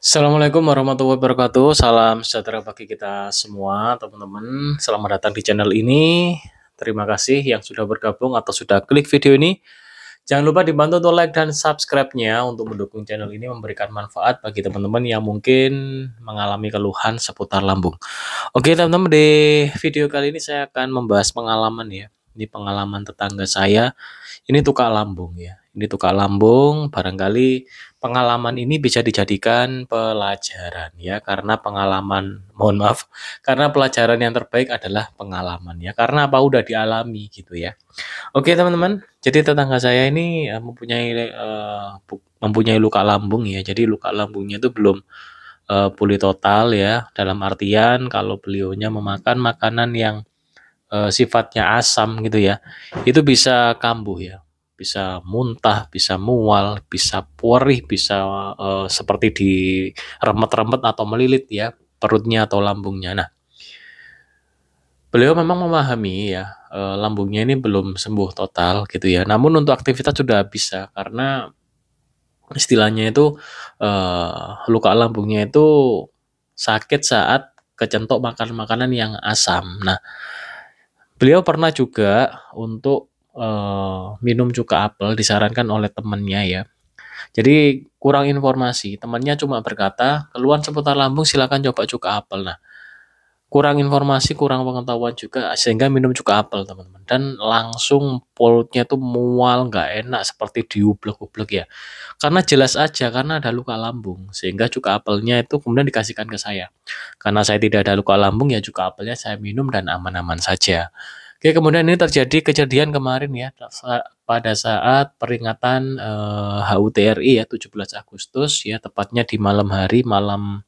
Assalamualaikum warahmatullahi wabarakatuh. Salam sejahtera bagi kita semua, teman-teman. Selamat datang di channel ini. Terima kasih yang sudah bergabung atau sudah klik video ini. Jangan lupa dibantu untuk like dan subscribe-nya untuk mendukung channel ini memberikan manfaat bagi teman-teman yang mungkin mengalami keluhan seputar lambung. Oke, teman-teman, di video kali ini saya akan membahas pengalaman ya. Ini pengalaman tetangga saya. Ini tukar lambung ya. Ini tukar lambung, barangkali pengalaman ini bisa dijadikan pelajaran ya, karena pengalaman, mohon maaf, karena pelajaran yang terbaik adalah pengalaman ya, karena apa udah dialami gitu ya. Oke teman-teman, jadi tetangga saya ini mempunyai luka lambung ya, jadi luka lambungnya itu belum pulih total ya, dalam artian kalau beliaunya memakan makanan yang sifatnya asam gitu ya, itu bisa kambuh ya, bisa muntah, bisa mual, bisa perih, bisa seperti diremet-remet atau melilit ya perutnya atau lambungnya. Nah, beliau memang memahami ya, lambungnya ini belum sembuh total gitu ya. Namun untuk aktivitas sudah bisa karena istilahnya itu luka lambungnya itu sakit saat kecentok makan makanan yang asam. Nah, beliau pernah juga untuk minum cuka apel disarankan oleh temannya ya. Jadi kurang informasi, temannya cuma berkata, "Keluhan seputar lambung silakan coba cuka apel." Nah, kurang informasi, kurang pengetahuan juga sehingga minum cuka apel, teman-teman. Dan langsung perutnya tuh mual, nggak enak seperti diublek-ublek ya. Karena jelas aja karena ada luka lambung, sehingga cuka apelnya itu kemudian dikasihkan ke saya. Karena saya tidak ada luka lambung ya cuka apelnya saya minum dan aman-aman saja. Oke, kemudian ini terjadi kejadian kemarin ya, pada saat peringatan HUT RI ya 17 Agustus ya, tepatnya di malam hari, malam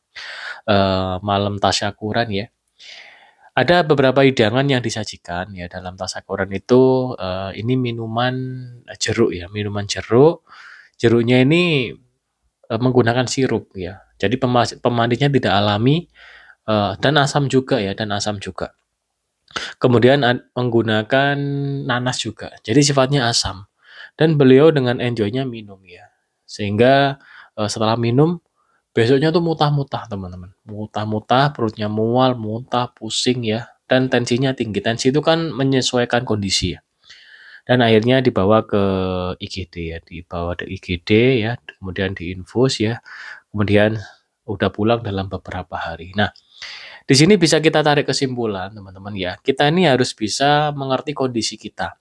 tasyakuran ya. Ada beberapa hidangan yang disajikan ya dalam tasyakuran itu, ini minuman jeruk ya, minuman jeruk. Jeruknya ini menggunakan sirup ya. Jadi pemandinya tidak alami, dan asam juga ya, dan asam juga. Kemudian menggunakan nanas juga, jadi sifatnya asam. Dan beliau dengan enjoy-nya minum ya. Sehingga, setelah minum, besoknya tuh muntah-muntah teman-teman. Muntah-muntah, perutnya mual, muntah, pusing ya, dan tensinya tinggi. Tensi itu kan menyesuaikan kondisi ya. Dan akhirnya dibawa ke IGD ya, dibawa ke IGD ya, kemudian diinfus ya, kemudian udah pulang dalam beberapa hari. Nah, di sini bisa kita tarik kesimpulan teman-teman ya, kita ini harus bisa mengerti kondisi kita.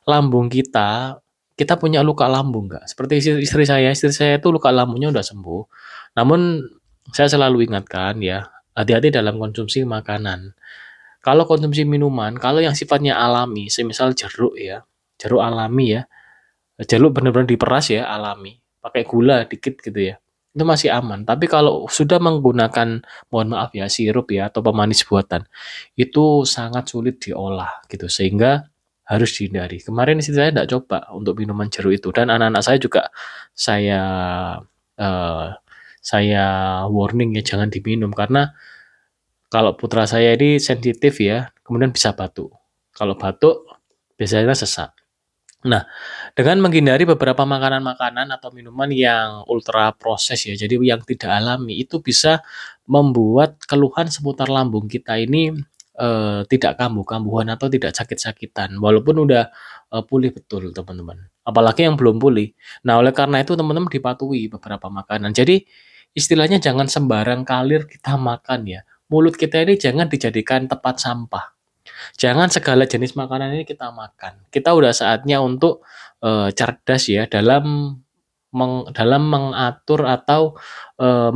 Lambung kita, kita punya luka lambung nggak? Seperti istri saya itu luka lambungnya udah sembuh. Namun saya selalu ingatkan ya, hati-hati dalam konsumsi makanan. Kalau konsumsi minuman, kalau yang sifatnya alami, semisal jeruk ya, jeruk alami ya, jeruk benar-benar diperas ya, alami, pakai gula dikit gitu ya, itu masih aman. Tapi kalau sudah menggunakan, mohon maaf ya, sirup ya atau pemanis buatan, itu sangat sulit diolah gitu, sehingga harus dihindari. Kemarin istri saya tidak coba untuk minuman jeruk itu, dan anak-anak saya juga saya eh, saya warning ya jangan diminum karena kalau putra saya ini sensitif ya, kemudian bisa batuk. Kalau batuk biasanya sesak. Nah, dengan menghindari beberapa makanan-makanan atau minuman yang ultra proses ya, jadi yang tidak alami, itu bisa membuat keluhan seputar lambung kita ini tidak kambuh-kambuhan atau tidak sakit-sakitan, walaupun udah pulih betul, teman-teman. Apalagi yang belum pulih. Nah, oleh karena itu teman-teman dipatuhi beberapa makanan. Jadi istilahnya jangan sembarang kalir kita makan ya. Mulut kita ini jangan dijadikan tempat sampah. Jangan segala jenis makanan ini kita makan. Kita udah saatnya untuk cerdas ya dalam dalam mengatur atau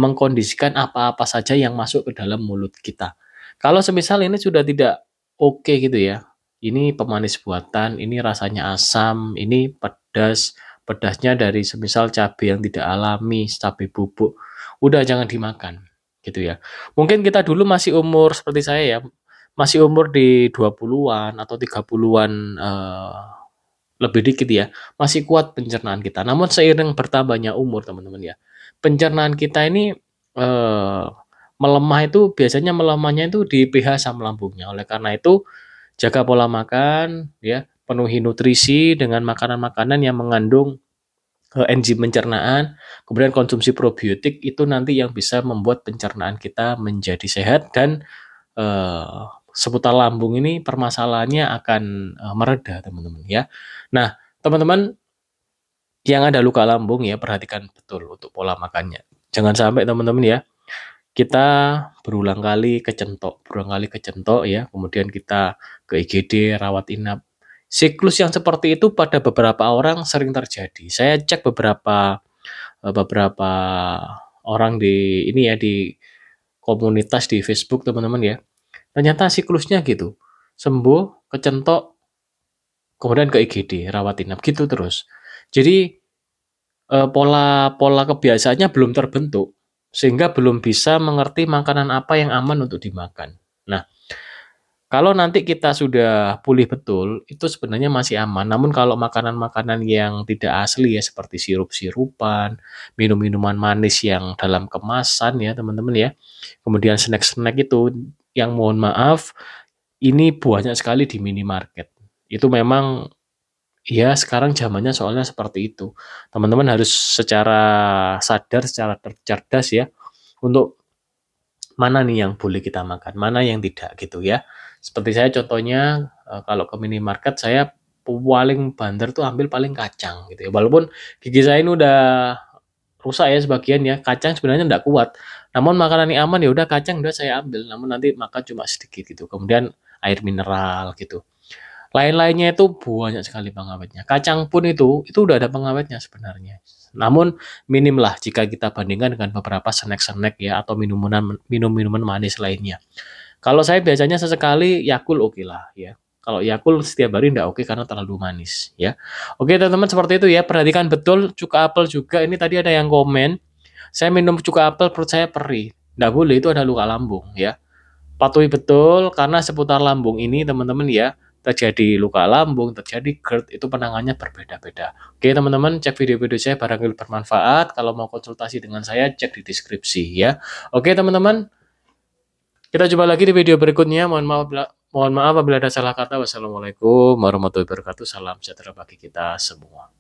mengkondisikan apa-apa saja yang masuk ke dalam mulut kita. Kalau semisal ini sudah tidak oke gitu ya, ini pemanis buatan, ini rasanya asam, ini pedas, pedasnya dari semisal cabai yang tidak alami, cabai bubuk, udah jangan dimakan gitu ya. Mungkin kita dulu masih umur seperti saya ya, masih umur di 20-an atau 30-an, lebih dikit ya, masih kuat pencernaan kita. Namun seiring bertambahnya umur teman-teman ya, pencernaan kita ini, melemah itu biasanya melemahnya itu di pH asam lambungnya. Oleh karena itu, jaga pola makan ya, penuhi nutrisi dengan makanan-makanan yang mengandung enzim pencernaan, kemudian konsumsi probiotik itu nanti yang bisa membuat pencernaan kita menjadi sehat dan seputar lambung ini permasalahannya akan mereda teman-teman ya. Nah teman-teman yang ada luka lambung ya perhatikan betul untuk pola makannya. Jangan sampai teman-teman ya kita berulang kali kecentok ya, kemudian kita ke IGD, rawat inap. Siklus yang seperti itu pada beberapa orang sering terjadi. Saya cek beberapa orang di ini ya di komunitas di Facebook teman-teman ya. Ternyata siklusnya gitu. Sembuh, kecentok, kemudian ke IGD, rawat inap gitu terus. Jadi pola kebiasaannya belum terbentuk sehingga belum bisa mengerti makanan apa yang aman untuk dimakan. Nah, kalau nanti kita sudah pulih betul, itu sebenarnya masih aman. Namun kalau makanan-makanan yang tidak asli ya seperti sirup-sirupan, minum-minuman manis yang dalam kemasan ya teman-teman ya, kemudian snack-snack itu yang mohon maaf ini banyak sekali di minimarket. Itu memang ya sekarang zamannya soalnya seperti itu. Teman-teman harus secara sadar, secara cerdas ya untuk mana nih yang boleh kita makan, mana yang tidak gitu ya. Seperti saya contohnya kalau ke minimarket saya paling banter tuh ambil paling kacang gitu ya. Walaupun gigi saya ini udah rusak ya sebagian ya, kacang sebenarnya enggak kuat. Namun makanan yang aman ya udah kacang udah saya ambil, namun nanti makan cuma sedikit gitu. Kemudian air mineral gitu. Lain-lainnya itu banyak sekali pengawetnya. Kacang pun itu udah ada pengawetnya sebenarnya. Namun minim lah jika kita bandingkan dengan beberapa snack-snack ya atau minum-minuman manis lainnya. Kalau saya biasanya sesekali Yakult oke lah ya. Kalau Yakult setiap hari enggak oke karena terlalu manis ya. Oke teman-teman seperti itu ya. Perhatikan betul cuka apel juga. Ini tadi ada yang komen. Saya minum cuka apel perut saya perih. Enggak boleh itu ada luka lambung ya. Patuhi betul karena seputar lambung ini teman-teman ya terjadi luka lambung, terjadi GERD itu penanganannya berbeda-beda. Oke teman-teman cek video-video saya barangkali bermanfaat. Kalau mau konsultasi dengan saya cek di deskripsi ya. Oke teman-teman kita jumpa lagi di video berikutnya. Mohon maaf apabila ada salah kata. Wassalamualaikum warahmatullahi wabarakatuh. Salam sejahtera bagi kita semua.